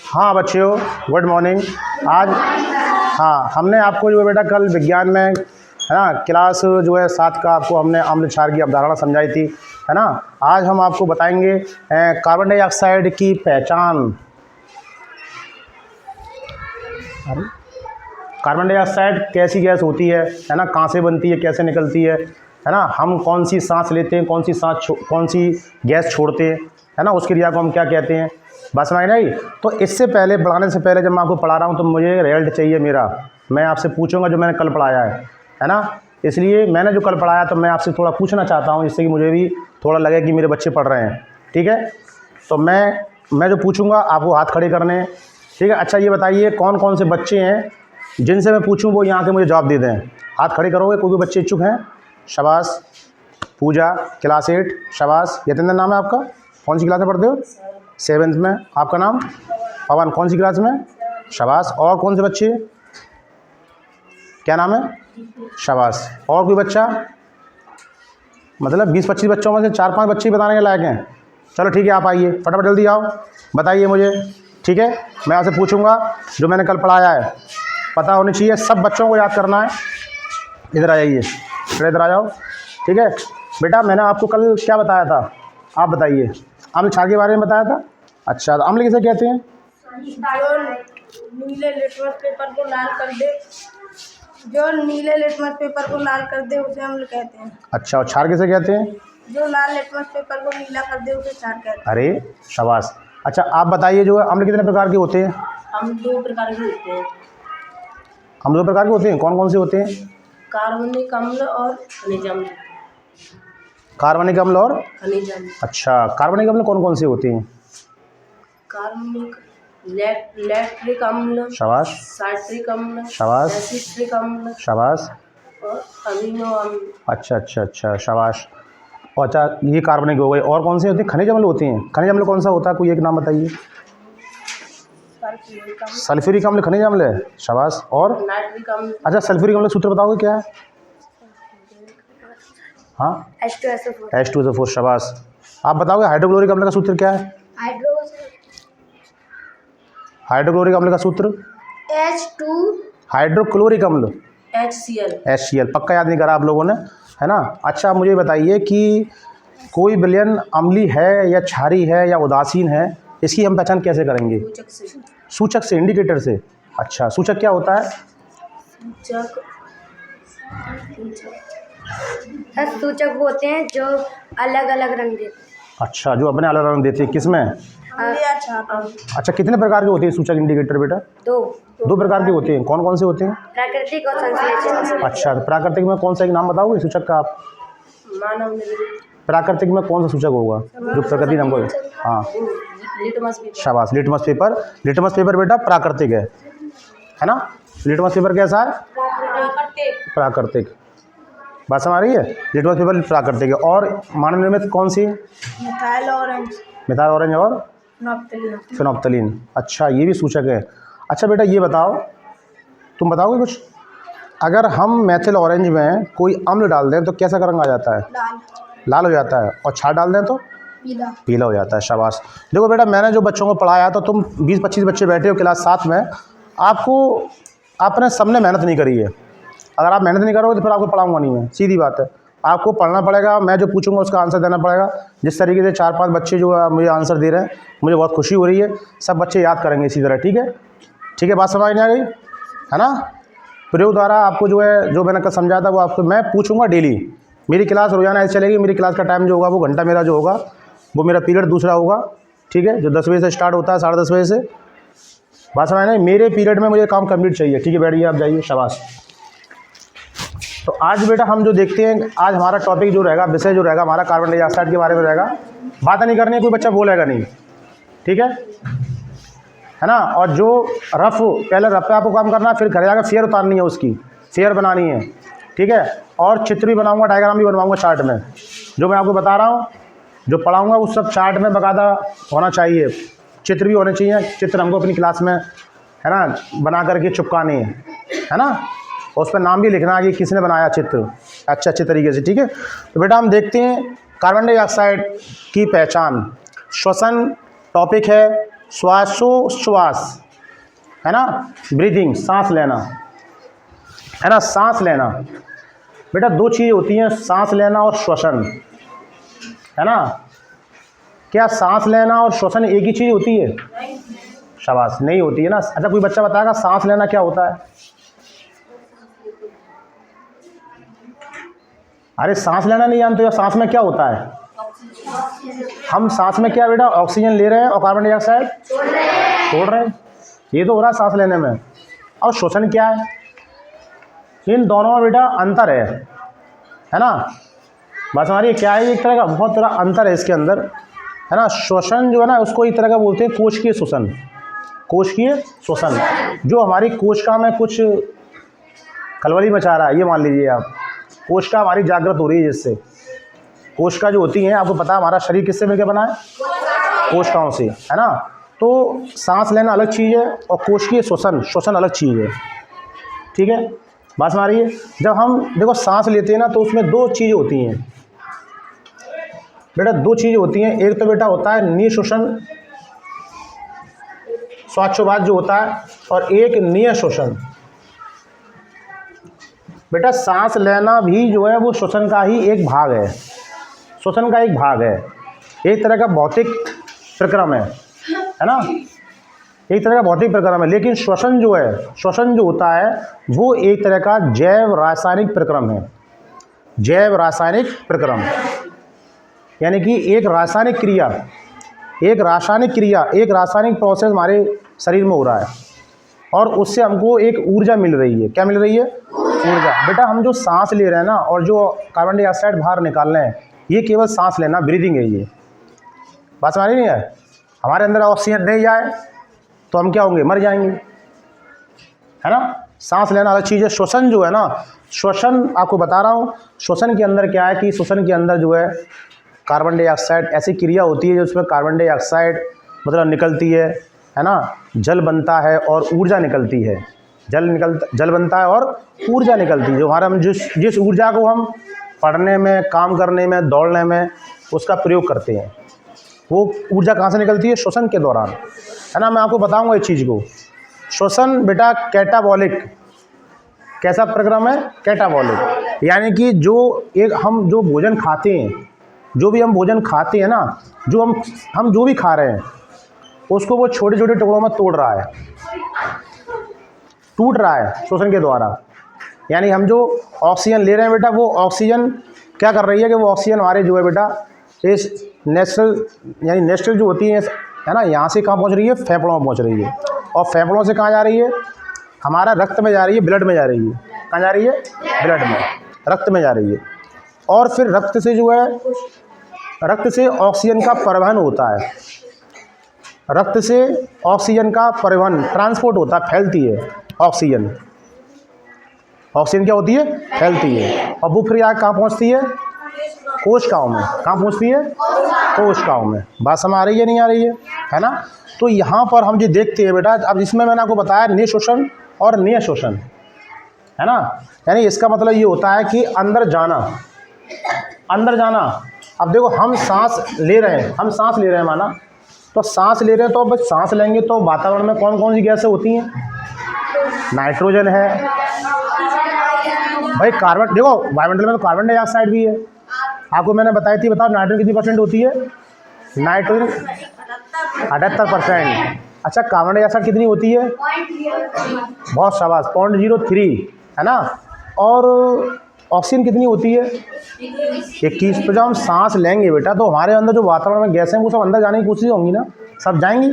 हाँ बच्चों, good morning. आज हाँ, हमने आपको जो है बेटा कल विज्ञान में है ना क्लास जो है 7 का आपको हमने अम्ल क्षार की अवधारणा समझाई थी, है ना। आज हम आपको बताएंगे कार्बन डाइऑक्साइड की पहचान। कार्बन डाइऑक्साइड कैसी गैस होती है ना, कहाँ से बनती है, कैसे निकलती है ना, हम कौन सी सांस लेते हैं, कौन सी गैस छोड़ते हैं, है ना, उस क्रिया को हम क्या कहते हैं। बात समझ नहीं। तो इससे पहले बढ़ाने से पहले जब मैं आपको पढ़ा रहा हूँ तो मुझे रिजल्ट चाहिए मेरा। मैं आपसे पूछूंगा जो मैंने कल पढ़ाया है ना। इसलिए मैंने जो कल पढ़ाया तो मैं आपसे थोड़ा पूछना चाहता हूँ, जिससे कि मुझे भी थोड़ा लगे कि मेरे बच्चे पढ़ रहे हैं। ठीक है, तो मैं जो पूछूंगा आपको हाथ खड़े करने हैं। ठीक है। अच्छा ये बताइए कौन कौन से बच्चे हैं जिनसे मैं पूछूं वो यहाँ के मुझे जवाब दे दें। हाथ खड़े करोगे? कोई भी बच्चे इच्छुक हैं? शाबाश। पूजा क्लास 8, शाबाश। यतेंद्र नाम है आपका, कौन सी क्लास में पढ़ते हो? 7th में। आपका नाम? पवन, कौन सी क्लास में? शाबाश। और कौन से बच्चे, क्या नाम है? शाबाश। और कोई बच्चा? मतलब 20-25 बच्चों में से 4-5 बच्चे ही बताने के लायक हैं। चलो ठीक है, आप आइए फटाफट, जल्दी आओ, बताइए मुझे। ठीक है, मैं आपसे पूछूंगा जो मैंने कल पढ़ाया है, पता होनी चाहिए, सब बच्चों को याद करना है। इधर आ जाइए, फिर इधर आ जाओ। ठीक है बेटा, मैंने आपको कल क्या बताया था, आप बताइए। अम्ल क्षार के बारे में बताया था। अच्छा, तो अम्ल किसे कहते हैं? जो नीले लिटमस पेपर को लाल कर दे, जो नीले लिटमस पेपर को लाल कर दे उसे अम्ल कहते हैं। अच्छा, और क्षार किसे कहते हैं? जो लाल लिटमस पेपर को नीला कर दे उसे क्षार कहते हैं। अरे शाबाश। अच्छा आप बताइए जो है अम्ल कितने प्रकार के होते हैं? हम 2 प्रकार के होते हैं। अम्ल 2 प्रकार के होते हैं, कौन कौन से होते हैं? कार्बनिक अम्ल और खनिज अम्ल। कार्बनिक अम्ल और खनिज अम्ल। अच्छा, कार्बनिक अम्ल कौन कौन से होते हैं? कार्बनिक लैक्टिक अम्ल, शाबाश। साइट्रिक अम्ल, शाबाश। एसिटिक अम्ल शाबाश। और अमीनो अम्ल। अच्छा अच्छा अच्छा, शाबाश। और अच्छा ये कार्बनिक हो गए, और कौन से होते हैं? खनिज अम्ल होते हैं। खनिज अम्ल कौन सा होता है, कोई एक नाम बताइए। सल्फ्यूरिक अम्ल। सल्फ्यूरिक अम्ल खनिज अम्ल है, शाबाश। और नाइट्रिक अम्ल। अच्छा सल्फ्यूरिक अम्ल का सूत्र बताओगे क्या है? हाँ, H2SO4। H2SO4, शाबाश। आप बताओगे हाइड्रोक्लोरिक अम्ल का सूत्र क्या है? हाइड्रोक्लोरिक अम्ल का सूत्र? H2 हाइड्रोक्लोरिक अम्ल HCl। HCl, पक्का याद नहीं करा आप लोगों ने, है ना। अच्छा मुझे बताइए कि कोई विलयन अम्ली है या क्षारी है या उदासीन है, इसकी हम पहचान कैसे करेंगे? सूचक से, इंडिकेटर से। अच्छा, सूचक क्या होता है? सूचक होते हैं जो अलग अलग रंग देते हैं। अच्छा, जो अपने अलग रंग देते हैं, किसमें? अच्छा, कितने प्रकार के होते हैं सूचक इंडिकेटर बेटा? 2 प्रकार के होते हैं, कौन कौन से होते हैं? प्राकृतिक और संश्लेषित। अच्छा, तो प्राकृतिक में कौन सा एक नाम बताओगे सूचक का आप? मानव निर्मित। प्राकृतिक में कौन सा सूचक होगा जो प्रकृति नाम को? हाँ लिटमस पेपर। शाबाश, लिटमस पेपर। लिटमस पेपर बेटा प्राकृतिक है ना। लिटमस पेपर कैसा है? प्राकृतिक। बात समझ आ रही है? लिटमस पेपर प्राकृतिक है। और मानव निर्मित कौन सी? Methyl orange. मिथाइल ऑरेंज और फिनोप्थलीन। फिनोप्थलीन। अच्छा, ये भी सूचक है। अच्छा बेटा ये बताओ, तुम बताओगे कुछ, अगर हम मेथिल ऑरेंज में कोई अम्ल डाल दें तो कैसा रंग आ जाता है? लाल हो जाता है। और क्षार डाल दें तो पीला हो जाता है, शाबाश। देखो बेटा, मैंने जो बच्चों को पढ़ाया तो तुम 20-25 बच्चे बैठे हो क्लास 7 में, आपने सबने मेहनत नहीं करी है। अगर आप मेहनत नहीं करोगे तो फिर आपको पढ़ाऊंगा नहीं मैं, सीधी बात है। आपको पढ़ना पड़ेगा, मैं जो पूछूंगा उसका आंसर देना पड़ेगा। जिस तरीके से 4-5 बच्चे जो मुझे आंसर दे रहे हैं, मुझे बहुत खुशी हो रही है। सब बच्चे याद करेंगे इसी तरह, ठीक है? ठीक है, बात समझ नहीं आ गई है ना। प्रयोग द्वारा आपको जो है, जो मैंने कल समझाया था वो आपको मैं पूछूंगा डेली। मेरी क्लास रोजाना ऐसे चलेगी। मेरी क्लास का टाइम जो होगा वो घंटा मेरा जो होगा वो मेरा पीरियड दूसरा होगा, ठीक है, जो 10 बजे से स्टार्ट होता है 10:30 बजे से। बात समझ नहीं, मेरे पीरियड में मुझे काम कंप्लीट चाहिए, ठीक है? बैठिए, आप जाइए, शाबाश। तो आज बेटा हम जो देखते हैं, आज हमारा टॉपिक जो रहेगा, विषय जो रहेगा हमारा कार्बन डाइऑक्साइड के बारे में रहेगा। बात नहीं करनी है, कोई बच्चा बोलेगा नहीं, ठीक है ना। और जो पहले रफ पे आपको काम करना है, फिर घर जाकर फेयर उतारनी है, उसकी फेयर बनानी है, ठीक है। और चित्र भी बनाऊंगा, डायग्राम भी बनवाऊंगा चार्ट में। जो मैं आपको बता रहा हूँ, जो पढ़ाऊंगा वो सब चार्ट में बाकायदा होना चाहिए, चित्र भी होने चाहिए। चित्र हमको अपनी क्लास में है ना बना करके चिपकाने है ना, और उस पर नाम भी लिखना है कि किसने बनाया चित्र अच्छे तरीके से, ठीक है। तो बेटा हम देखते हैं कार्बन डाइऑक्साइड की पहचान। श्वसन टॉपिक है श्वासोश्वास, है ना, ब्रीदिंग, सांस लेना, है ना, सांस लेना। बेटा दो चीज़ें होती हैं, सांस लेना और श्वसन, है ना। क्या सांस लेना और श्वसन एक ही चीज़ होती है? शाबाश, नहीं होती है ना। अच्छा कोई बच्चा बताएगा सांस लेना क्या होता है? अरे सांस लेना नहीं जानते हो? सांस में क्या होता है? हम सांस में क्या बेटा ऑक्सीजन ले रहे हैं और कार्बन डाइऑक्साइड छोड़ रहे हैं, ये तो हो रहा है सांस लेने में। और श्वसन क्या है? इन दोनों में बेटा अंतर है ना। बस हमारी क्या है, एक तरह का बहुत तरह अंतर है इसके अंदर, है ना। श्वसन जो है ना उसको एक तरह का बोलते हैं कोशिकीय श्वसन, कोशिकीय श्वसन, जो हमारी कोशिका में कुछ खलबली मचा रहा है, ये मान लीजिए आप। कोशिका हमारी जागृत हो रही है जिससे, कोशिका जो होती हैं आपको पता है हमारा शरीर किससे मिलकर बना है? कोशिकाओं से, है ना। तो सांस लेना अलग चीज़ है और कोशिकीय श्वसन अलग चीज़ है, ठीक है। बात हमारी है, जब हम देखो सांस लेते हैं ना तो उसमें दो चीज़ें होती हैं बेटा, दो चीज़ें होती हैं। एक तो बेटा होता है निःश्वसन, श्वासोच्छ्वास जो होता है, और एक निःश्वसन। बेटा सांस लेना भी जो है वो श्वसन का ही एक भाग है, श्वसन का एक भाग है, एक तरह का भौतिक प्रक्रम है ना, एक तरह का भौतिक प्रक्रम है। लेकिन श्वसन जो है, श्वसन जो होता है वो एक तरह का जैव रासायनिक प्रक्रम है, जैव रासायनिक प्रक्रम, यानी कि एक रासायनिक क्रिया, एक रासायनिक प्रोसेस हमारे शरीर में हो रहा है और उससे हमको एक ऊर्जा मिल रही है। क्या मिल रही है? ऊर्जा। बेटा हम जो सांस ले रहे हैं ना और जो कार्बन डाइऑक्साइड बाहर निकाल रहे हैं, ये केवल सांस लेना, ब्रीदिंग है ये। बात समझ नहीं है? हमारे अंदर ऑक्सीजन नहीं जाए तो हम क्या होंगे? मर जाएंगे, है ना। सांस लेना अलग चीज़ है। श्वसन जो है ना, श्वसन आपको बता रहा हूँ, श्वसन के अंदर क्या है कि श्वसन के अंदर जो है कार्बन डाइऑक्साइड, ऐसी क्रिया होती है जिसमें कार्बन डाइऑक्साइड मतलब निकलती है ना, जल बनता है और ऊर्जा निकलती है, जल बनता है और ऊर्जा निकलती है। जो हमारा हम जिस ऊर्जा को हम पढ़ने में, काम करने में, दौड़ने में उसका प्रयोग करते हैं, वो ऊर्जा कहाँ से निकलती है? श्वसन के दौरान, है ना। मैं आपको बताऊंगा इस चीज़ को। श्वसन बेटा कैटाबॉलिक, कैसा प्रक्रम है? कैटाबॉलिक, यानी कि जो एक हम जो भोजन खाते हैं, जो भी हम भोजन खाते हैं ना, जो हम जो भी खा रहे हैं उसको वो छोटे छोटे टुकड़ों में टूट रहा है श्वसन के द्वारा। यानी हम जो ऑक्सीजन ले रहे हैं बेटा, वो ऑक्सीजन क्या कर रही है कि वो ऑक्सीजन हमारे जो है बेटा इस नेस्ट्रल जो होती है ना, यहाँ से कहाँ पहुँच रही है? फेफड़ों में पहुँच रही है। और फेफड़ों से कहाँ जा रही है? हमारा रक्त में जा रही है, ब्लड में जा रही है। कहाँ जा रही है? ब्लड में, रक्त में जा रही है। और फिर रक्त से जो है, रक्त से ऑक्सीजन का परिवहन होता है, रक्त से ऑक्सीजन का परिवहन, ट्रांसपोर्ट होता है, फैलती है ऑक्सीजन। ऑक्सीजन क्या होती है? फैलती है। और वो फिर आगे कहाँ पहुँचती है? कोशिकाओं में। कहाँ पहुँचती है? कोशिकाओं में। बात समझ आ रही है नहीं आ रही है ना। तो यहाँ पर हम जो देखते हैं बेटा, अब इसमें मैंने आपको बताया निःश्वसन और निःश्वसन, है ना। यानी इसका मतलब ये होता है कि अंदर जाना। अब देखो हम सांस ले रहे हैं माना, तो सांस ले रहे हैं, तो बस सांस लेंगे तो वातावरण में कौन कौन सी गैसें होती हैं? नाइट्रोजन है भाई, कार्बन, देखो वायुमंडल में तो कार्बन डाइऑक्साइड भी है, आपको मैंने बताई थी। बताओ नाइट्रोजन कितनी परसेंट होती है? नाइट्रोजन 78%। अच्छा कार्बन डाइऑक्साइड कितनी होती है? बहुत शाबाश, 0.03, है ना। और ऑक्सीजन कितनी होती है? 21। तो जब हम सांस लेंगे बेटा तो हमारे अंदर जो वातावरण में गैसें हैं वो सब अंदर जाने की कोशिश होंगी ना, सब जाएंगी,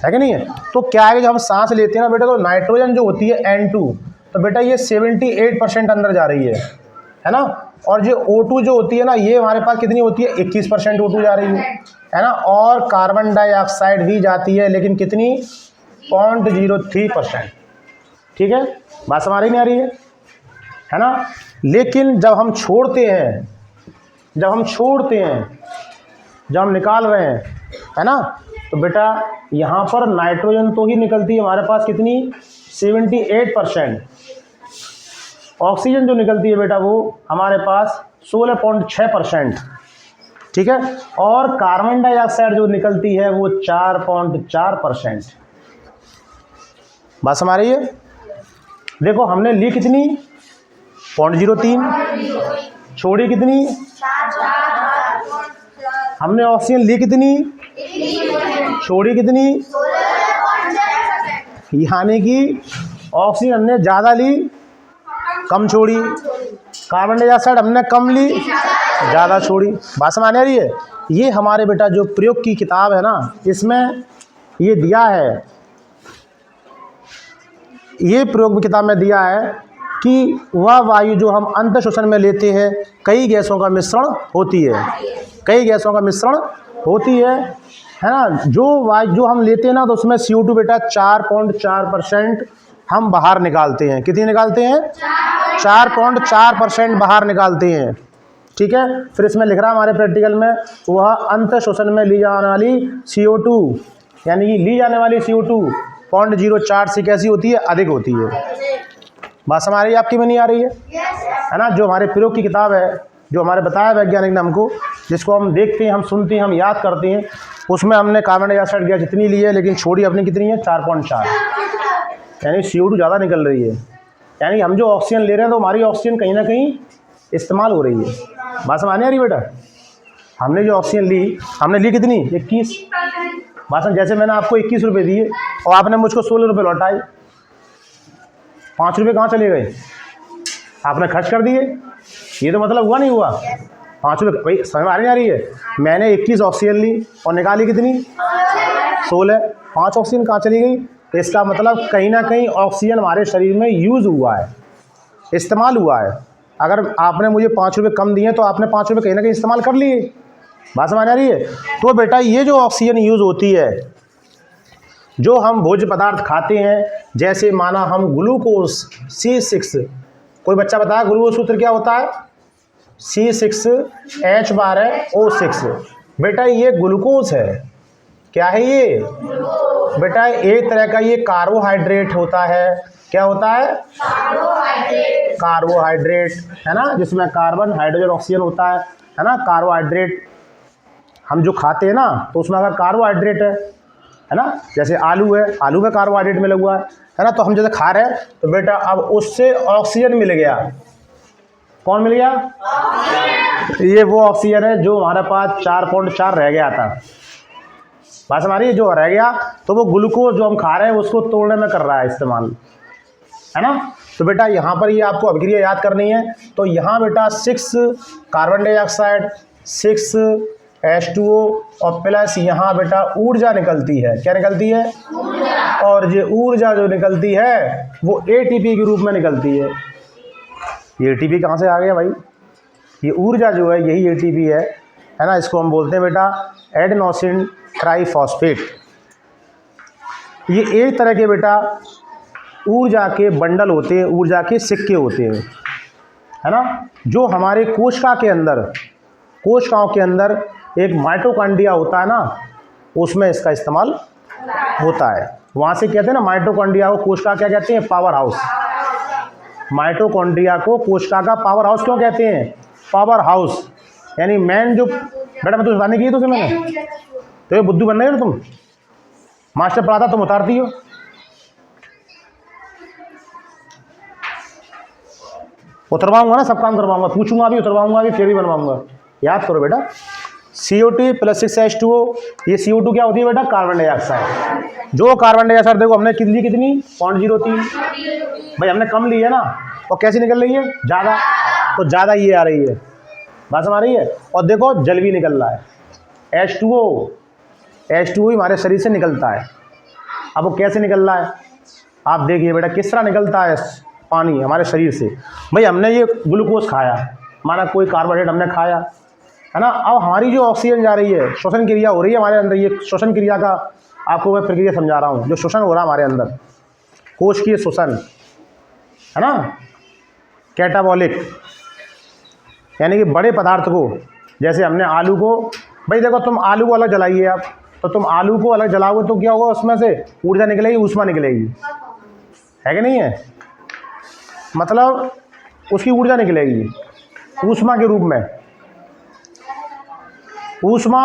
है कि नहीं है। तो क्या है कि जब हम सांस लेते हैं ना बेटा, तो नाइट्रोजन जो होती है N2, तो बेटा ये 78% अंदर जा रही है ना। और जो O2 जो होती है ना, ये हमारे पास कितनी होती है? 21% O2 जा रही है ना। और कार्बन डाइऑक्साइड भी जाती है, लेकिन कितनी? 0.03%। ठीक है, बात समझ आ रही नहीं आ रही है ना। लेकिन जब हम छोड़ते हैं, जब हम निकाल रहे हैं, है ना, तो बेटा यहाँ पर नाइट्रोजन तो ही निकलती है हमारे पास कितनी? 78%। ऑक्सीजन जो निकलती है बेटा वो हमारे पास 16.6%। ठीक है। और कार्बन डाइऑक्साइड जो निकलती है वो 4.4%। बात समझ आ रही है? देखो हमने ली कितनी 0.03, छोड़ी कितनी, हमने ऑक्सीजन ली कितनी, छोड़ी कितनी, यानी कि ऑक्सीजन हमने ज़्यादा ली कम छोड़ी, कार्बन डाइऑक्साइड हमने कम ली ज़्यादा छोड़ी। बात समझ आ रही है? ये हमारे बेटा जो प्रयोग की किताब है ना, इसमें ये दिया है, ये प्रयोग की किताब में दिया है कि वह वायु जो हम अंत श्वसन में लेते हैं कई गैसों का मिश्रण होती है, कई गैसों का मिश्रण होती है ना। जो वायु जो हम लेते हैं ना, तो उसमें CO2 बेटा 4.4% हम बाहर निकालते हैं। कितनी निकालते हैं? 4.4% बाहर निकालते हैं। ठीक है। फिर इसमें लिख रहा है हमारे प्रैक्टिकल में, वह अंत श्वसन में ली जाने वाली CO2, यानी कि ली जाने वाली CO2 0.04 से कैसी होती है? अधिक होती है। बात समझ आ रही है आपकी में नहीं आ रही है ना? जो हमारे प्रयोग की किताब है, जो हमारे बताया वैज्ञानिक ने हमको, जिसको हम देखते हैं, हम सुनते हैं, हम याद करते हैं, उसमें हमने कार्बन डाइऑक्साइड गैस जितनी ली है, लेकिन छोड़ी अपनी कितनी है? 4.4, यानी CO2 ज़्यादा निकल रही है। यानी हम जो ऑक्सीजन ले रहे हैं तो हमारी ऑक्सीजन कहीं ना कहीं इस्तेमाल हो रही है। बात समझ आ रही है बेटा? हमने जो ऑक्सीजन ली, हमने ली कितनी? 21। बात समझ? जैसे मैंने आपको 21 रुपये दिए और आपने मुझको 16 रुपये लौटाए, 5 रुपये कहाँ चले गए? आपने खर्च कर दिए। ये तो मतलब हुआ नहीं हुआ? 5 रुपये भाई समझ में आ रही है? मैंने 21 ऑक्सीजन ली और निकाली कितनी? 16। 5 ऑक्सीजन कहाँ चली गई? तो इसका मतलब कहीं ना कहीं ऑक्सीजन हमारे शरीर में यूज़ हुआ है, इस्तेमाल हुआ है। अगर आपने मुझे 5 रुपये कम दिए तो आपने 5 रुपये कहीं ना कहीं इस्तेमाल कर लिए। बात समझ आ रही है? तो बेटा ये जो ऑक्सीजन यूज़ होती है, जो हम भोज्य पदार्थ खाते हैं, जैसे माना हम ग्लूकोज C6, कोई बच्चा बताया ग्लूकोज सूत्र क्या होता है? C6H12O6। बेटा ये ग्लूकोज है। क्या है ये? बेटा एक तरह का ये कार्बोहाइड्रेट होता है। क्या होता है? कार्बोहाइड्रेट, है ना, जिसमें कार्बन, हाइड्रोजन, ऑक्सीजन होता है ना। कार्बोहाइड्रेट हम जो खाते हैं ना, तो उसमें अगर कार्बोहाइड्रेट है ना, जैसे आलू है, आलू में कार्बोहाइड्रेट मिला हुआ है ना, तो हम जैसे खा रहे हैं तो बेटा अब उससे ऑक्सीजन मिल गया। कौन मिल गया? ये वो ऑक्सीजन है जो हमारे पास 4.4 रह गया था। बात हमारी जो रह गया, तो वो ग्लूकोज जो हम खा रहे हैं उसको तोड़ने में कर रहा है इस्तेमाल, है ना। तो बेटा यहाँ पर ये आपको अभिक्रिया याद करनी है। तो यहाँ बेटा 6 कार्बन डाइऑक्साइड, 6 H2O और प्लस यहाँ बेटा ऊर्जा निकलती है। क्या निकलती है? और ये ऊर्जा जो निकलती है वो ATP के रूप में निकलती है। ये ATP कहाँ से आ गया भाई? ये ऊर्जा जो है यही ATP है ना। इसको हम बोलते हैं बेटा एडेनोसिन ट्राइफॉस्फेट। ये एक तरह के बेटा ऊर्जा के बंडल होते हैं, ऊर्जा के सिक्के होते हैं, है ना, जो हमारे कोशिका के अंदर, कोशिकाओं के अंदर एक माइटोकॉन्ड्रिया होता है ना, उसमें इसका इस्तेमाल होता है। वहाँ से कहते हैं ना माइटोकॉन्ड्रिया को कोशिका क्या कहते हैं? Power house. माइटोकॉन्ड्रिया को कोशिका का पावर हाउस क्यों कहते हैं? पावर हाउस, यानी मैन जो बेटा मैं तो बताने की तो मैंने, तो ये बुद्धू बनना है ना, तुम मास्टर पढ़ाता तुम उतारती हो। उतरवाऊंगा ना, सब काम करवाऊंगा, पूछूंगा भी, उतरवाऊंगा भी, फिर भी बनवाऊंगा। याद करो बेटा CO2 प्लस 6 H2O। ये CO2 क्या होती है बेटा? Carbon dioxide. जो कार्बन डाइऑक्साइड देखो हमने कितनी 0.03 भाई, हमने कम ली है ना, और कैसी निकल रही है? ज़्यादा। तो ज़्यादा ये आ रही है। बात समझ आ रही है? और देखो जल भी निकल रहा है। H2O ही हमारे शरीर से निकलता है। अब वो कैसे निकल रहा है आप देखिए बेटा, किस तरह निकलता है पानी हमारे शरीर से। भाई हमने ये ग्लूकोज खाया, माना कोई कार्बोहाइड्रेट हमने खाया, है ना। अब हमारी जो ऑक्सीजन जा रही है, श्वसन क्रिया हो रही है हमारे अंदर। ये श्वसन क्रिया का आपको मैं प्रक्रिया समझा रहा हूँ, जो श्वसन हो रहा है हमारे अंदर, कोशिकीय श्वसन, है ना, कैटाबॉलिक, यानी कि बड़े पदार्थ को, जैसे हमने आलू को, भाई देखो तुम आलू को अलग जलाइए आप, तो तुम आलू को अलग जलाओगे तो क्या होगा? उसमें से ऊर्जा निकलेगी, ऊष्मा निकलेगी, है कि नहीं है? मतलब उसकी ऊर्जा निकलेगी ऊष्मा के रूप में। ऊष्मा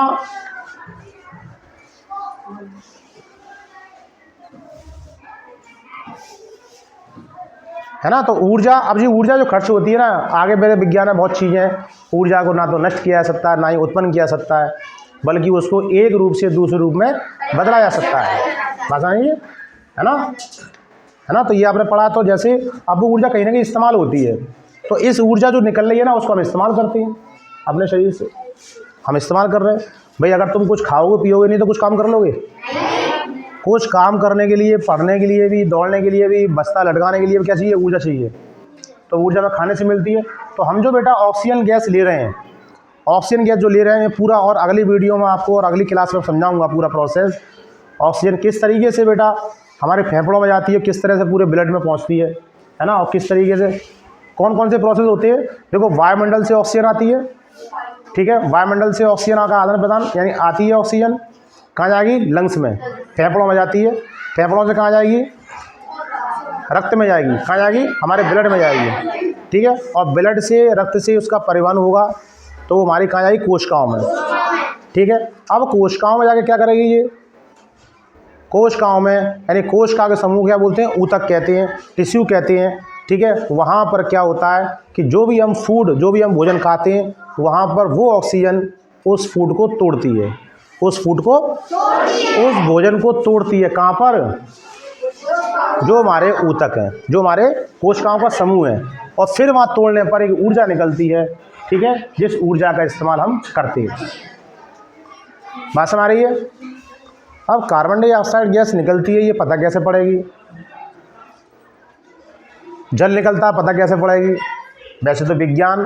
है ना। तो ऊर्जा, अब जी ऊर्जा जो खर्च होती है ना, आगे मेरे विज्ञान में बहुत चीज़ें हैं। ऊर्जा को ना तो नष्ट किया जा सकता है, ना ही उत्पन्न किया जा सकता है, बल्कि उसको एक रूप से दूसरे रूप में बदला जा सकता है। बात नहीं है ना, है ना। तो ये आपने पढ़ा। तो जैसे अब वो ऊर्जा कहीं ना कहीं इस्तेमाल होती है, तो इस ऊर्जा जो निकल रही है ना, उसको हम इस्तेमाल करते हैं अपने शरीर से, हम इस्तेमाल कर रहे हैं। भाई अगर तुम कुछ खाओगे पियोगे नहीं तो कुछ काम कर लोगे? कुछ काम करने के लिए, पढ़ने के लिए भी, दौड़ने के लिए भी, बस्ता लटकाने के लिए भी क्या चाहिए? ऊर्जा चाहिए। तो ऊर्जा में खाने से मिलती है। तो हम जो बेटा ऑक्सीजन गैस ले रहे हैं, ऑक्सीजन गैस जो ले रहे हैं पूरा, और अगली वीडियो में आपको और अगली क्लास में समझाऊंगा पूरा प्रोसेस। ऑक्सीजन किस तरीके से बेटा हमारे फेफड़ों में जाती है, किस तरह से पूरे ब्लड में पहुंचती है ना, और किस तरीके से कौन कौन से प्रोसेस होते हैं। देखो, वायुमंडल से ऑक्सीजन आती है, ठीक है। वायुमंडल से ऑक्सीजन का आदान प्रदान, यानी आती है ऑक्सीजन, कहाँ जाएगी? लंग्स में, फेफड़ों में जाती है। फेफड़ों से कहाँ जाएगी? रक्त में जाएगी। कहाँ जाएगी? हमारे ब्लड में जाएगी, ठीक है। और ब्लड से, रक्त से उसका परिवहन होगा तो वो हमारी कहाँ जाएगी? कोशिकाओं में, ठीक है। अब कोशिकाओं में जाके क्या करेगी ये? कोशिकाओं में, यानी कोशिका के समूह क्या बोलते हैं? ऊतक कहते हैं, टिश्यू कहते हैं, ठीक है। वहाँ पर क्या होता है कि जो भी हम फूड, जो भी हम भोजन खाते हैं, वहाँ पर वो ऑक्सीजन उस फूड को तोड़ती है, उस फूड को, उस भोजन को तोड़ती है। कहाँ पर? जो हमारे ऊतक हैं, जो हमारे कोशिकाओं का समूह है, और फिर वहाँ तोड़ने पर एक ऊर्जा निकलती है, ठीक है, जिस ऊर्जा का इस्तेमाल हम करते हैं। बात समझ आ रही है? अब कार्बन डाइऑक्साइड गैस निकलती है, ये पता कैसे पड़ेगी? जल निकलता है, पता कैसे पड़ेगी? वैसे तो विज्ञान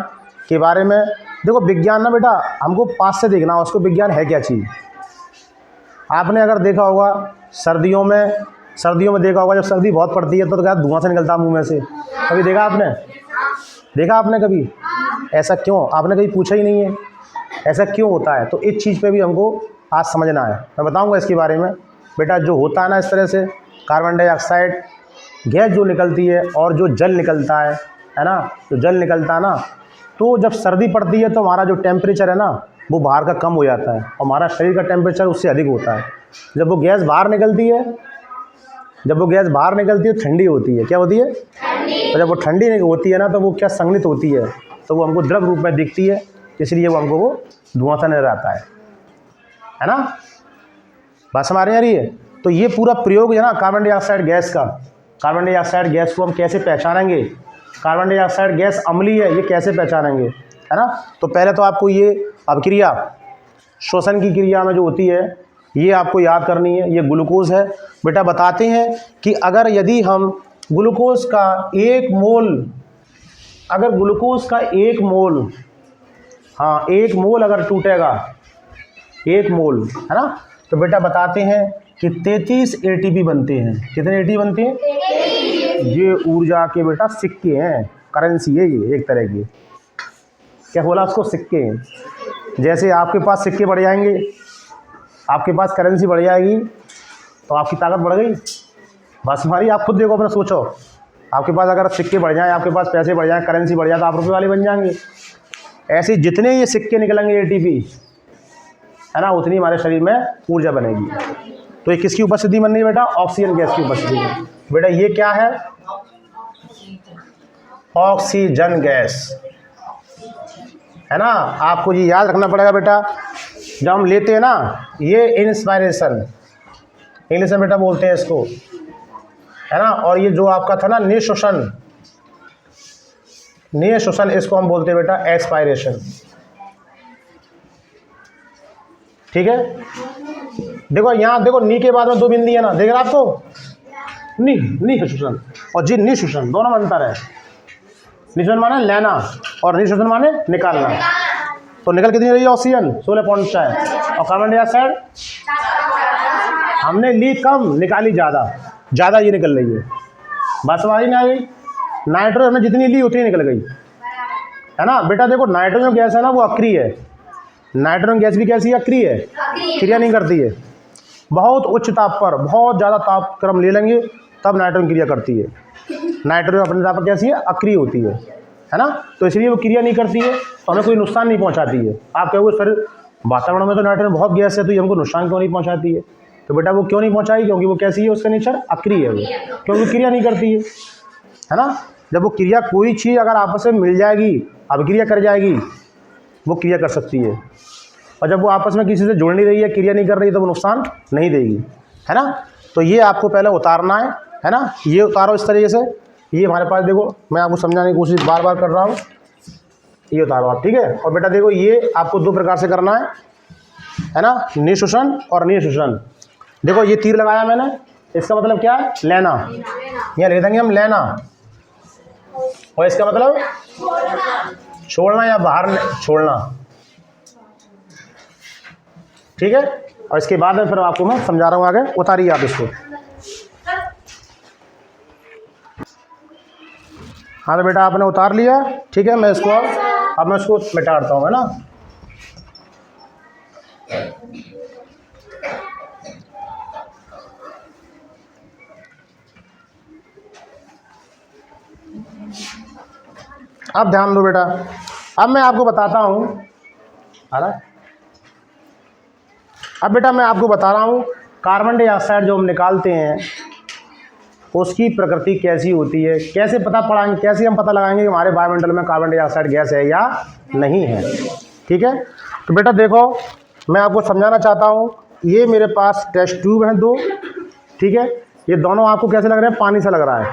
के बारे में देखो, विज्ञान ना बेटा हमको पास से देखना, उसको विज्ञान है क्या चीज़। आपने अगर देखा होगा सर्दियों में देखा होगा, जब सर्दी बहुत पड़ती है तो क्या धुआं से निकलता है मुंह में से, कभी देखा आपने? देखा आपने कभी? ऐसा क्यों? आपने कभी पूछा ही नहीं है ऐसा क्यों होता है। तो इस चीज़ पे भी हमको आज समझना है, मैं बताऊंगा इसके बारे में बेटा। जो होता है ना इस तरह से, कार्बन डाइऑक्साइड गैस जो निकलती है और जो जल निकलता है ना, जो जल निकलता है ना, तो जब सर्दी पड़ती है तो हमारा जो टेम्परेचर है ना वो बाहर का कम हो जाता है, और हमारा शरीर का टेम्परेचर उससे अधिक होता है। जब वो गैस बाहर निकलती है, जब वो गैस बाहर निकलती है ठंडी होती है। क्या होती है? तो जब वो ठंडी होती है ना, तो वो क्या संघनित होती है, तो वो हमको द्रव रूप में दिखती है, इसलिए वो हमको वो धुआं सा नजर आता है ना। बात समझ आ रही है? तो ये पूरा प्रयोग है ना कार्बन डाइऑक्साइड गैस का। कार्बन डाइऑक्साइड गैस को हम कैसे पहचानेंगे? कार्बन डाइऑक्साइड गैस अम्लीय है, ये कैसे पहचानेंगे, है ना। तो पहले तो आपको ये अभिक्रिया, श्वसन की क्रिया में जो होती है, ये आपको याद करनी है। ये ग्लूकोज है बेटा। बताते हैं कि अगर यदि हम ग्लूकोज का 1 मोल, अगर ग्लूकोज का 1 मोल, हाँ 1 मोल अगर टूटेगा, 1 मोल, है ना, तो बेटा बताते हैं कि 33 एटीपी बनते हैं। कितने एटीपी बनते हैं? ये ऊर्जा के बेटा सिक्के हैं, करेंसी है ये एक तरह की। क्या बोला उसको? सिक्के हैं। जैसे आपके पास सिक्के बढ़ जाएंगे, आपके पास करेंसी बढ़ जाएगी, तो आपकी ताकत बढ़ गई। बस हमारी, आप खुद देखो, अपना सोचो, आपके पास अगर सिक्के बढ़ जाएँ, आपके पास पैसे बढ़ जाएँ, करेंसी बढ़ जाए, तो आप रुपये वाले बन जाएंगे। ऐसे जितने ये सिक्के निकलेंगे एटीपी, है ना, उतनी हमारे शरीर में ऊर्जा बनेगी। तो ये किसकी उपस्थिति बन रही है बेटा? ऑक्सीजन गैस की उपस्थिति में। बेटा ये क्या है? ऑक्सीजन गैस, है ना। आपको ये याद रखना पड़ेगा बेटा, जब हम लेते हैं ना, ये इंस्पायरेशन, इंग्लिश में बेटा बोलते हैं इसको, है ना। और ये जो आपका था ना निःश्वसन, निःश्वसन, इसको हम बोलते हैं बेटा एक्सपायरेशन, ठीक है। देखो यहाँ देखो, नी के बाद में 2 बिंदी है ना, देख रहे आपको? निःश्वसन और जी निःश्वसन दोनों में अंतर है। निःश्वसन माने लेना और निःश्वसन माने निकालना। तो निकल कितनी रही है ऑक्सीजन? 16.4। और कार्बन डाइऑक्साइड हमने ली कम, निकाली ज़्यादा, ज़्यादा ये निकल रही है। बात समझ आई ना? गई? नाइट्रोजन हमने जितनी ली उतनी निकल गई, है ना बेटा। देखो नाइट्रोजन गैस है ना, वो अक्रिय है। नाइट्रोजन गैस भी कैसी है? अक्रिय है, क्रिया नहीं करती है। बहुत उच्च ताप पर, बहुत ज़्यादा तापक्रम ले लेंगे तब नाइट्रोजन क्रिया करती है। नाइट्रोजन अपने ताप पर कैसी है? अक्रिय होती है ना। तो इसलिए वो क्रिया नहीं करती है, तो हमें कोई नुकसान नहीं पहुंचाती है। आप कहोगे सर वातावरण में तो नाइट्रोजन बहुत गैस है, तो ये हमको नुकसान क्यों नहीं पहुंचाती है? तो बेटा वो क्यों नहीं पहुंचाई? क्योंकि वो कैसी है, उसका नेचर अक्रिय है, वो क्योंकि वो क्रिया नहीं करती है ना। जब वो क्रिया, कोई चीज़ अगर आपस में मिल जाएगी, अभिक्रिया कर जाएगी, वो क्रिया कर सकती है। और जब वो आपस में किसी से जुड़ नहीं रही है, क्रिया नहीं कर रही है, तो वो नुकसान नहीं देगी, है ना। तो ये आपको पहले उतारना है ना। ये उतारो इस तरीके से। ये हमारे पास देखो, मैं आपको समझाने की कोशिश बार बार कर रहा हूँ। ये उतारो आप, ठीक है। और बेटा देखो, ये आपको दो प्रकार से करना है ना, निःशोषण और निःशोषण। देखो ये तीर लगाया मैंने, इसका मतलब क्या है? लेना। यहाँ लिख देंगे हम लेना, और इसका मतलब छोड़ना या बाहर छोड़ना, ठीक है। और इसके बाद में फिर आपको मैं समझा रहा हूँ आगे। उतारिए आप इसको। हाँ तो बेटा आपने उतार लिया, ठीक है। मैं इसको अब मैं इसको मिटाता हूँ, है ना। अब ध्यान दो बेटा, अब मैं आपको बताता हूँ, आ रहा है? अब बेटा मैं आपको बता रहा हूँ कार्बन डाइऑक्साइड जो हम निकालते हैं उसकी प्रकृति कैसी होती है, कैसे पता पड़ाएंगे, कैसे हम पता लगाएंगे कि हमारे वायुमंडल में कार्बन डाइऑक्साइड गैस है या नहीं है, ठीक है। तो बेटा देखो, मैं आपको समझाना चाहता हूँ। ये मेरे पास टेस्ट ट्यूब हैं दो, ठीक है। ये दोनों आपको कैसे लग रहे हैं? पानी से लग रहा है,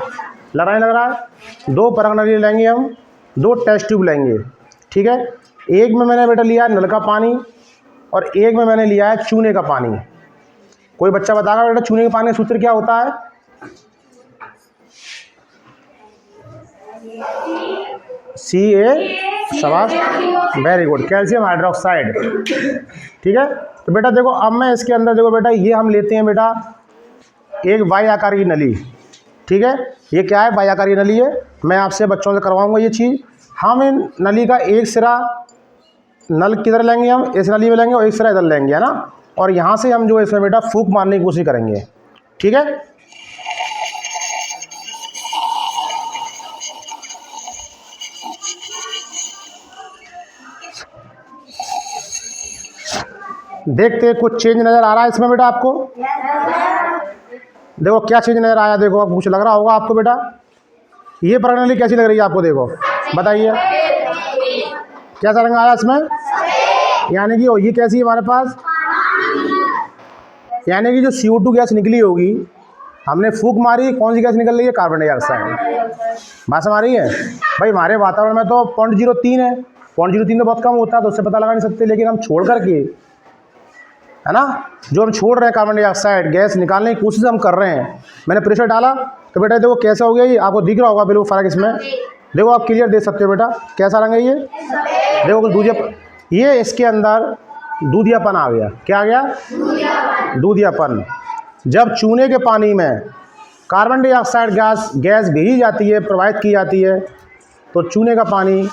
लग रहा है। दो परख नली लेंगे हम, दो टेस्ट ट्यूब लेंगे, ठीक है। एक में मैंने बेटा लिया है नल का पानी, और एक में मैंने लिया है चूने का पानी। कोई बच्चा बताएगा बेटा चूने के पानी का सूत्र क्या होता है? Ca, शाबाश, वेरी गुड, कैल्शियम हाइड्रोक्साइड, ठीक है। तो बेटा देखो, अब मैं इसके अंदर देखो बेटा, ये हम लेते हैं बेटा एक वाई आकार की नली, ठीक है। ये क्या है? वाई आकार की नली है। मैं आपसे बच्चों से करवाऊंगा ये चीज़। हम इन नली का एक सिरा नल किधर लेंगे? हम इस नली में लेंगे, और एक सिरा इधर लेंगे, है ना। और यहाँ से हम जो है इसमें बेटा फूंक मारने की कोशिश करेंगे, ठीक है। देखते हैं कुछ चेंज नज़र आ रहा है इसमें बेटा आपको? देखो क्या चेंज नज़र आया, देखो आपको कुछ लग रहा होगा आपको बेटा। ये प्रणाली कैसी लग रही है आपको? देखो बताइए, कैसा रंग आया इसमें? यानी कि ये कैसी है हमारे पास? यानी कि जो CO2 गैस निकली होगी, हमने फूंक मारी, कौन सी गैस निकल रही है? Carbon dioxide. बात समझ रही है भाई? हमारे वातावरण में तो 0.03 है, 0.03 तो बहुत कम होता है, तो उससे पता लगा नहीं सकते। लेकिन हम छोड़ करके, है ना, जो हम छोड़ रहे हैं कार्बन डाइऑक्साइड गैस निकालने की कोशिश हम कर रहे हैं। मैंने प्रेशर डाला तो बेटा देखो कैसा हो गया, ये आपको दिख रहा होगा बिल्कुल फ़र्क इसमें। देखो आप क्लियर देख सकते हो बेटा, कैसा रंग है ये? देखो कुछ दूधिया, ये इसके अंदर दूधियापन आ गया। क्या आ गया? दूधियापन। जब चूने के पानी में कार्बन डाइऑक्साइड गैस भेजी जाती है, प्रवाहित की जाती है, तो चूने का पानी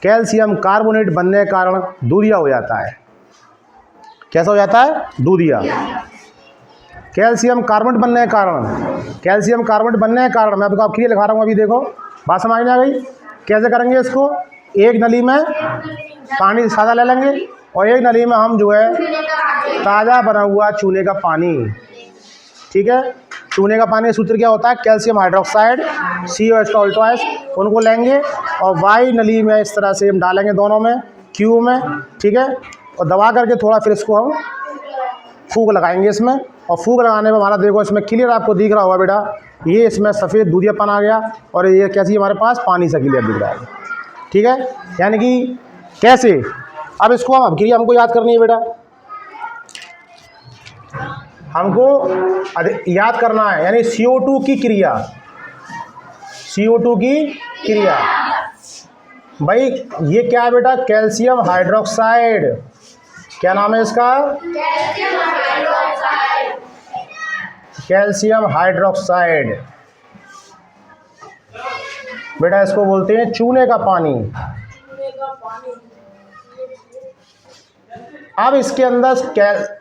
कैल्शियम कार्बोनेट बनने के कारण दूधिया हो जाता है। कैसा हो जाता है? दूधिया। कैल्शियम कार्बोनेट बनने के कारण, कैल्शियम कार्बोनेट बनने के कारण, मैं आपको क्लियर लिखा रहा हूँ अभी। देखो बात समझ में आ गई? कैसे करेंगे इसको? एक नली में पानी सादा ले लेंगे, और एक नली में हम जो है ताज़ा बना हुआ चूने का पानी, ठीक है। चूने का पानी का सूत्र क्या होता है? कैल्शियम हाइड्रोक्साइड, COH का ऑल्टोएस, उनको लेंगे और वाई नली में इस तरह से हम डालेंगे दोनों में, क्यू में, ठीक है। और दबा करके थोड़ा फिर इसको हम फूंक लगाएंगे इसमें। और फूंक लगाने में हमारा देखो इसमें क्लियर आपको दिख रहा होगा बेटा, ये इसमें सफ़ेद दूधियापन आ गया, और ये कैसी हमारे पास पानी सा क्लियर दिख रहा है, ठीक है। यानी कि कैसे? अब इसको हम अभिक्रिया हमको याद करनी है बेटा, हमको याद करना है। यानी CO2 की क्रिया, CO2 की क्रिया भाई, ये क्या है बेटा? Calcium hydroxide. क्या नाम है इसका? Calcium hydroxide. बेटा इसको बोलते हैं चूने का पानी। अब इसके अंदर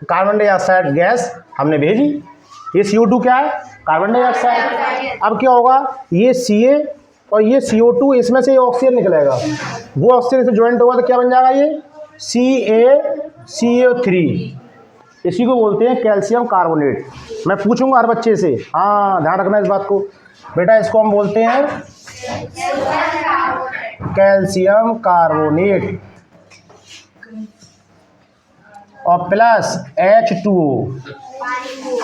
कार्बन डाइऑक्साइड गैस हमने भेजी, ये CO2 क्या है? Carbon dioxide. अब क्या होगा? ये Ca और ये CO2, इसमें से ऑक्सीजन निकलेगा, वो ऑक्सीजन से ज्वाइंट होगा तो क्या बन जाएगा? ये CaCO3, इसी को बोलते हैं कैल्शियम कार्बोनेट। मैं पूछूंगा हर बच्चे से, हाँ ध्यान रखना इस बात को बेटा, इसको हम बोलते हैं कैल्शियम कार्बोनेट और प्लस H2O।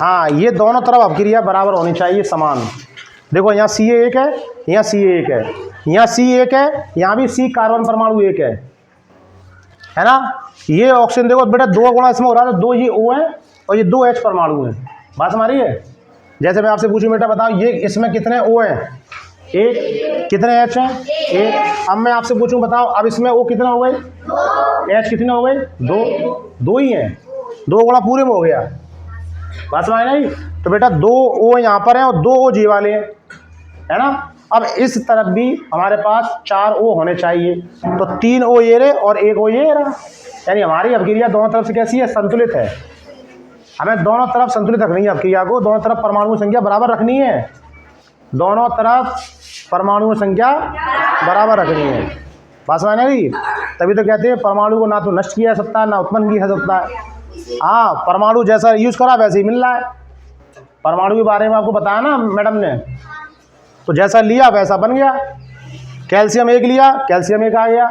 हाँ, ये दोनों तरफ अभिक्रिया बराबर होनी चाहिए, समान। देखो यहाँ Ca एक है, यहाँ Ca एक है, यहाँ C एक है, यहाँ भी C कार्बन परमाणु एक है ना। ये ऑक्सीजन देखो बेटा 2 गुणा इसमें हो रहा है, 2 ये O है और ये 2 H परमाणु है। बात हमारी है। जैसे मैं आपसे पूछूं बेटा बताओ ये इसमें कितने O हैं? एक। कितने H हैं? एक। अब मैं आपसे पूछूं बताओ अब इसमें O कितना हो गए? H कितने हो गए? 2 ही हैं। 2 गुणा पूरे में हो गया। बात समझ नहीं? तो बेटा 2 O यहाँ पर हैं और 2 O जी वाले हैं, है ना। अब इस तरफ भी हमारे पास 4 O होने चाहिए, तो 3 O ये रहे और 1 O ये रहा, यानी हमारी अभिक्रिया दोनों तरफ से कैसी है? संतुलित है। हमें दोनों तरफ संतुलित रखनी है अभिक्रिया को, दोनों तरफ परमाणु संख्या बराबर रखनी है, दोनों तरफ परमाणु संख्या बराबर रखनी है। बात समझ नहीं? तभी तो कहते हैं परमाणु को ना तो नष्ट किया जा सकता है ना उत्पन्न किया जा सकता है। हाँ, परमाणु जैसा यूज़ करा वैसे ही मिल रहा है। परमाणु के बारे में आपको बताया ना मैडम ने, तो जैसा लिया वैसा बन गया। कैल्शियम 1 लिया, कैल्शियम 1 आ गया,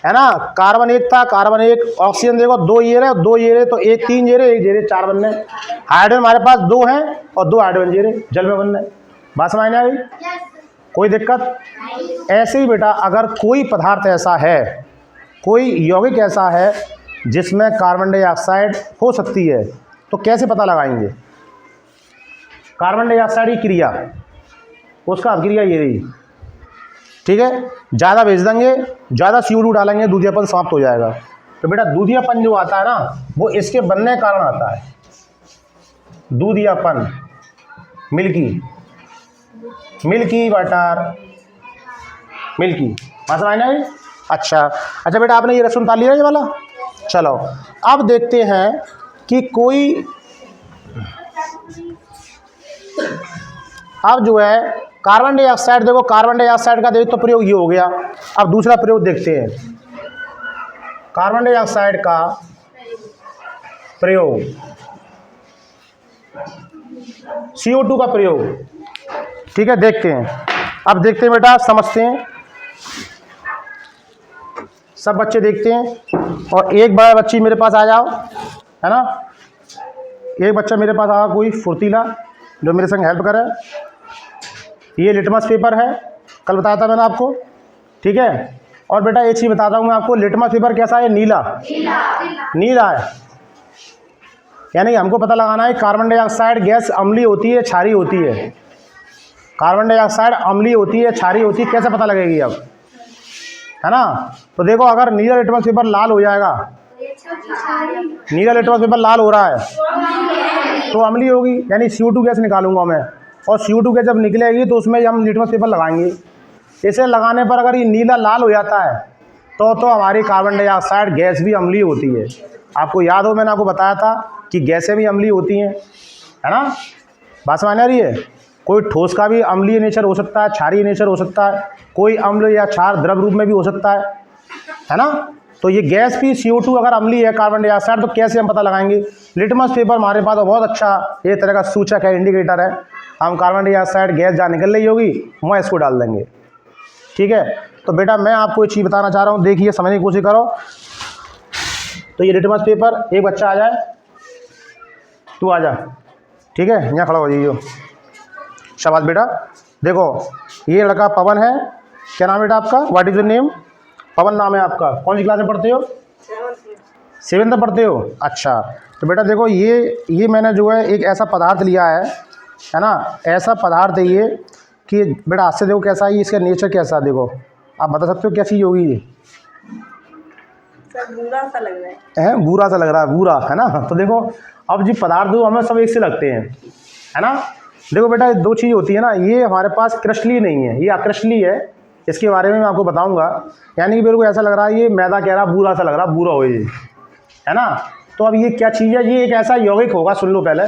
है ना। कार्बन 1 था, कार्बन 1। ऑक्सीजन देखो 2 ये रहे, 2 ये रहे, तो 1 3 ये रहे, 1 ये रहे, 4 बनने। हाइड्रोजन हमारे पास 2 हैं और 2 हाइड्रोजन ये रहे, जल में बनने। बात समझ में आ गई? कोई दिक्कत? ऐसे ही बेटा अगर कोई पदार्थ ऐसा है, कोई यौगिक ऐसा है जिसमें कार्बन डाइऑक्साइड हो सकती है, तो कैसे पता लगाएंगे? कार्बन डाइऑक्साइड की क्रिया, उसका अभिक्रिया ये रही, ठीक है। ज़्यादा भेज देंगे, ज़्यादा CO2 डालेंगे, दूधियापन समाप्त हो जाएगा। तो बेटा दूधियापन जो आता है ना, वो इसके बनने के कारण आता है। दूधियापन, मिल्की बटर, मिल्की। बात समझ में आई? अच्छा बेटा आपने ये रसून ताल लिया ये वाला। चलो अब देखते हैं कि कोई अब जो है कार्बन डाइऑक्साइड, देखो कार्बन डाइऑक्साइड का देख तो प्रयोग ये हो गया। अब दूसरा प्रयोग देखते हैं, कार्बन डाइऑक्साइड का प्रयोग, CO2 का प्रयोग, ठीक है। देखते हैं, अब देखते हैं बेटा, समझते हैं, सब बच्चे देखते हैं। और एक बड़ा बच्ची मेरे पास आ जाओ, है ना। एक बच्चा मेरे पास आया कोई फुर्तीला जो मेरे संग हेल्प करे। ये लिटमस पेपर है, कल बताया था मैंने आपको, ठीक है। और बेटा एक चीज़ बताता हूँ मैं आपको, लिटमस पेपर कैसा है? नीला है। यानी हमको पता लगाना है कार्बन डाइऑक्साइड गैस अम्लीय होती है, क्षारीय होती है। कार्बन डाइऑक्साइड अम्लीय होती है, क्षारीय होती है, कैसे पता लगेगी अब, है ना। तो देखो अगर नीला लिटमस पेपर लाल हो जाएगा, नीला लिटमस पेपर लाल हो रहा है तो अम्लीय होगी, यानी CO2 गैस निकालूंगा मैं, और CO2 गैस जब निकलेगी तो उसमें हम लिटमस पेपर लगाएंगे। इसे लगाने पर अगर ये नीला लाल हो जाता है तो हमारी कार्बन डाइऑक्साइड गैस भी अम्लीय होती है। आपको याद हो मैंने आपको बताया था कि गैसें भी अम्लीय होती हैं, है ना। बात समझ आ रही है? कोई ठोस का भी अम्लीय नेचर हो सकता है, क्षारीय नेचर हो सकता है, कोई अम्ल या क्षार द्रव रूप में भी हो सकता है ना। तो ये गैस भी CO2 अगर अम्लीय है कार्बन डाइऑक्साइड, तो कैसे हम पता लगाएंगे? लिटमस पेपर हमारे पास बहुत अच्छा एक तरह का सूचक है, इंडिकेटर है। हम कार्बन डाइऑक्साइड गैस जहाँ निकल रही होगी वहाँ इसको डाल देंगे, ठीक है। तो बेटा मैं आपको एक चीज़ बताना चाह रहा हूँ, देखिए समझने की कोशिश करो। तो ये लिटमस पेपर, एक बच्चा आ जाए, तू आ जा, ठीक है, यहाँ खड़ा हो जाइए। शाबाश बेटा। देखो ये लड़का पवन है, क्या नाम है बेटा आपका? What is your name? Pawan नाम है आपका। कौन सी क्लास में पढ़ते हो? 7th में पढ़ते हो। अच्छा तो बेटा देखो ये मैंने जो है एक ऐसा पदार्थ लिया है ना, ऐसा पदार्थ है ये कि बेटा हाथ से देखो कैसा है, इसका नेचर कैसा है, देखो आप बता सकते हो कैसी होगी ये? बुरा सा लग रहा है। बुरा सा लग रहा है, बुरा, है ना। तो देखो अब जी पदार्थ हमें सब एक से लगते हैं, है ना। देखो बेटा 2 चीज़ होती है ना, ये हमारे पास क्रिस्टलीय नहीं है, ये अक्रिस्टलीय है। इसके बारे में मैं आपको बताऊंगा। यानी कि मेरे को ऐसा लग रहा है ये मैदा कह रहा, बुरा सा लग रहा, बुरा हो ये, है ना। तो अब ये क्या चीज़ है? ये एक ऐसा यौगिक होगा, सुन लो पहले,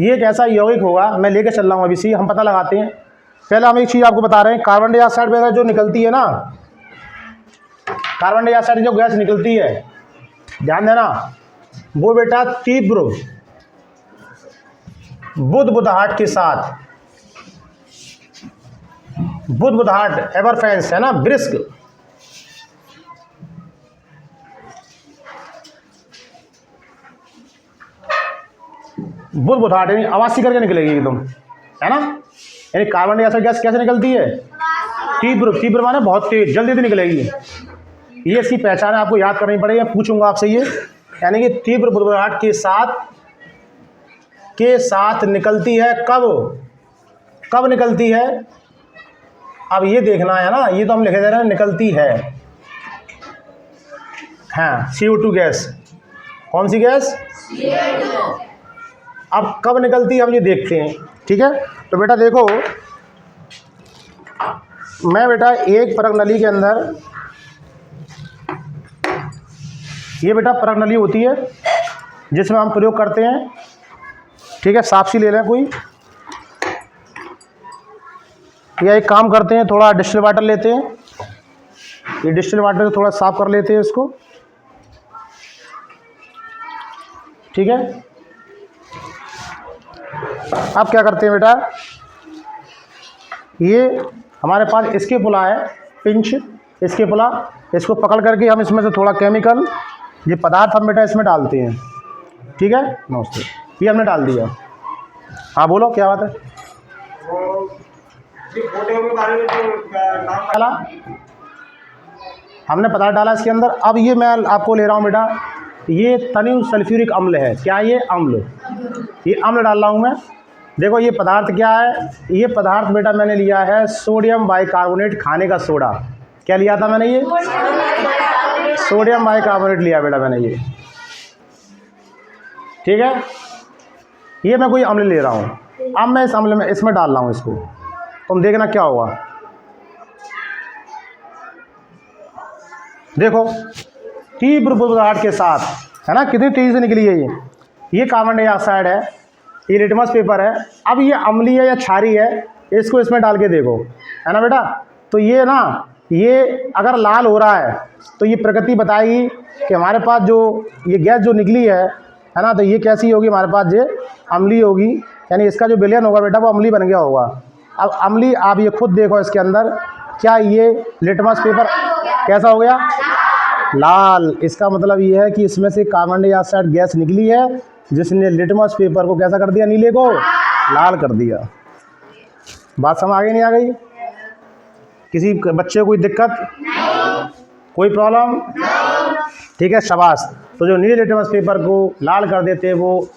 ये एक ऐसा यौगिक होगा, मैं लेके चल रहा हूँ अभी से, हम पता लगाते हैं। पहले हम एक चीज़ आपको बता रहे हैं, कार्बन डाइऑक्साइड वगैरह जो निकलती है ना, कार्बन डाइऑक्साइड जो गैस निकलती है ध्यान देना, वो बेटा तीव्र बुदबुदाहट के साथ, बुदबुदाहट एवरफेंस है ना, ब्रिस्क, बुदबुदाहट यानी आवाज़ करके निकलेगी एकदम, है ना। यानी कार्बन डाइऑक्साइड गैस कैसे निकलती है? तीव्र, तीव्र माने बहुत तेज, जल्दी से निकलेगी। ये इसकी पहचान है, आपको याद करनी पड़ेगी, पूछूंगा आपसे ये। यानी कि तीव्र बुदबुदाहट के साथ निकलती है। कब निकलती है? अब ये देखना है ना, ये तो हम लिखे दे रहे हैं निकलती है। हाँ, CO2 गैस। कौन सी गैस? अब कब निकलती है हम ये देखते हैं, ठीक है। तो बेटा देखो, मैं बेटा एक परग नली के अंदर, ये बेटा परग नली होती है जिसमें हम प्रयोग करते हैं, ठीक है। साफ सी ले लें कोई, या एक काम करते हैं, थोड़ा डिस्टिल वाटर लेते हैं, ये डिस्टिल वाटर से थोड़ा साफ कर लेते हैं इसको, ठीक है। अब क्या करते हैं बेटा, ये हमारे पास इसके पुला है, पिंच इसके पुला, इसको पकड़ करके हम इसमें से थोड़ा केमिकल, ये पदार्थ हम बेटा इसमें डालते हैं, ठीक है। नमस्ते, ये हमने डाल दिया। हाँ बोलो, क्या बात है? डाला, हमने पदार्थ डाला इसके अंदर। अब ये मैं आपको ले रहा हूँ बेटा, ये तनिल सल्फ्यूरिक अम्ल है। क्या ये अम्ल? ये अम्ल डाल रहा हूँ मैं। देखो ये पदार्थ क्या है, ये पदार्थ बेटा मैंने लिया है सोडियम बाइकार्बोनेट, खाने का सोडा। क्या लिया था मैंने? ये सोडियम बाइकार्बोनेट लिया बेटा मैंने ये, ठीक है। ये मैं कोई अम्ल ले रहा हूँ। अब मैं इस अम्ल में इसमें डाल रहा हूँ इसको, तुम देखना क्या होगा। देखो तीव्र बुदबुदाहट के साथ, है ना, कितनी तेज़ी से निकली है ये कार्बन डाइऑक्साइड है, ये लिटमस पेपर है। अब ये अम्लीय या क्षारीय है, इसको इसमें डाल के देखो, है ना बेटा। तो ये ना, ये अगर लाल हो रहा है तो ये प्रकृति बताएगी कि हमारे पास जो ये गैस जो निकली है ना, तो ये कैसी होगी हमारे पास, ये अम्लीय होगी। यानी इसका जो विलयन होगा बेटा वो अम्लीय बन गया होगा। अब अम्लीय, आप ये खुद देखो इसके अंदर, क्या ये लिटमस पेपर कैसा हो गया? लाल। इसका मतलब ये है कि इसमें से कार्बन डाइऑक्साइड गैस निकली है जिसने लिटमस पेपर को कैसा कर दिया? नीले को लाल कर दिया। बात समझ आ गई नहीं आ गई? किसी बच्चे को कोई दिक्कत? कोई प्रॉब्लम? ठीक है, शाबाश। तो जो नीले लिटमस पेपर को लाल कर देते हैं वो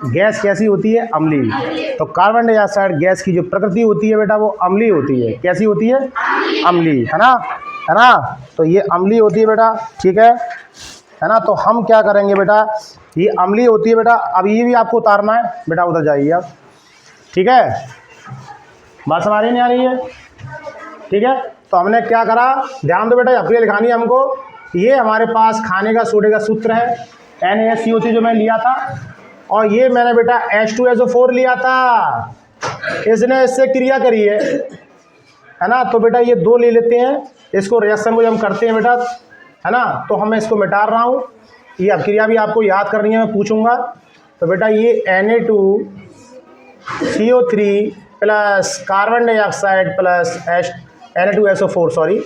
गैस कैसी होती है? अम्लीय। तो कार्बन डाइऑक्साइड गैस की जो प्रकृति होती है बेटा वो अम्लीय होती है। कैसी होती है? अम्लीय, है ना, है ना। तो ये अम्लीय होती है बेटा, ठीक है ना। तो हम क्या करेंगे बेटा, ये अम्लीय होती है बेटा। अब ये भी आपको उतारना है बेटा, उधर जाइए आप, ठीक है। बात समझ नहीं आ रही है? ठीक है। तो हमने क्या करा, ध्यान दो बेटा, अपनी लिखानी है हमको। ये हमारे पास खाने का सोडे का सूत्र है, NaCO3 जो मैं लिया था, और ये मैंने बेटा H2SO4 लिया था, इसने इससे क्रिया करी है ना। तो बेटा ये दो ले लेते हैं, इसको रिएक्शन को हम करते हैं बेटा, है ना। तो मैं इसको मिटा रहा हूँ, ये अभिक्रिया भी आपको याद करनी है, मैं पूछूंगा। तो बेटा ये Na2CO3 plus carbon dioxide plus Na2SO4, sorry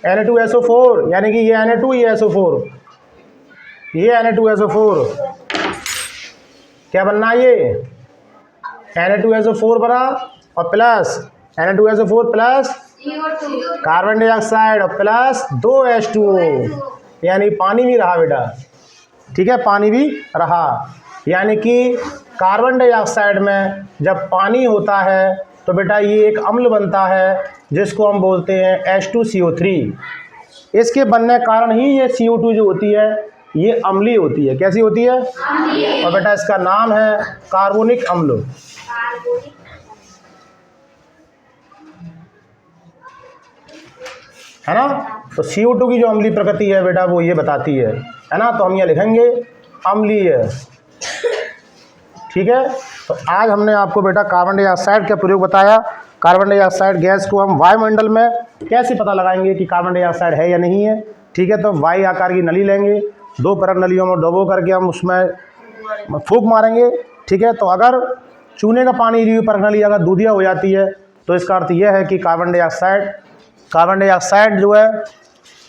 Na2SO4, यानी कि ये Na2 ये SO4, ये Na2SO4 क्या बनना है? ये Na2SO4 बना, और plus Na2SO4 plus carbon dioxide और प्लस 2 H2O, यानी पानी भी रहा बेटा, ठीक है, पानी भी रहा। यानी कि कार्बन डाइऑक्साइड में जब पानी होता है तो बेटा ये एक अम्ल बनता है जिसको हम बोलते हैं H2CO3। इसके बनने के कारण ही ये CO2 जो होती है ये अम्लीय होती है। कैसी होती है? और बेटा इसका नाम है कार्बोनिक अम्ल, है ना। तो CO2 की जो अम्लीय प्रकृति है बेटा वो ये बताती है ना। तो हम ये लिखेंगे अम्लीय, ठीक है। तो आज हमने आपको बेटा कार्बन डाइऑक्साइड का प्रयोग बताया। कार्बन डाइऑक्साइड गैस को हम वायुमंडल में कैसे पता लगाएंगे कि कार्बन डाइऑक्साइड है या नहीं है, ठीक है। तो वाई आकार की नली लेंगे, 2 परत नलियों में डुबो करके हम उसमें फूंक मारेंगे। ठीक है, तो अगर चूने का पानी जो परत नली अगर दूधिया हो जाती है तो इसका अर्थ यह है कि कार्बन डाइऑक्साइड जो है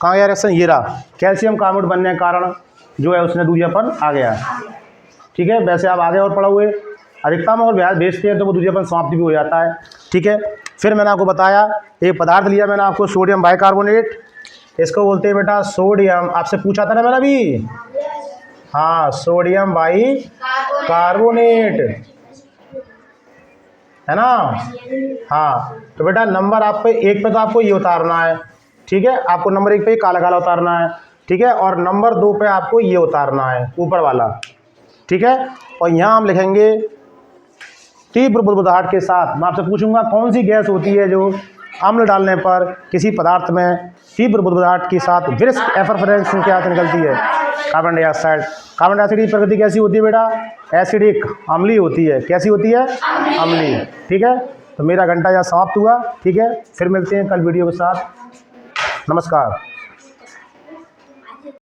कहाँ गया रिएक्शन, ये रहा, कैल्शियम कार्बोनेट बनने के कारण जो है उसमें दूधियापन आ गया। ठीक है, वैसे आप आगे और पढ़ोगे, अधिकता में और ब्याज भेजते हैं तो वो दूधियापन समाप्ति भी हो जाता है। ठीक है, फिर मैंने आपको बताया एक पदार्थ लिया मैंने आपको, सोडियम बाइकार्बोनेट, इसको बोलते हैं बेटा सोडियम, आपसे पूछा था ना मैंने अभी, हाँ सोडियम बाइकार्बोनेट, है ना। हाँ, तो बेटा नंबर आप पे 1 पे तो आपको ये उतारना है। ठीक है, आपको नंबर 1 पे काला काला उतारना है। ठीक है, और नंबर 2 पे आपको ये उतारना है ऊपर वाला। ठीक है, और यहाँ हम लिखेंगे तीव्र बुदबुदाहट के साथ। मैं आपसे पूछूंगा कौन सी गैस होती है जो अम्ल डालने पर किसी पदार्थ में तीव्र बुदबुदाहट के साथ ब्रिस्क एफरफरेंस के साथ निकलती है? Carbon dioxide. कार्बन डाइऑक्साइड की प्रकृति कैसी होती है बेटा? एसिडिक, अम्लीय होती है। कैसी होती है? अम्लीय। ठीक है, तो मेरा घंटा यहाँ समाप्त हुआ। ठीक है, फिर मिलते हैं कल वीडियो के साथ। नमस्कार।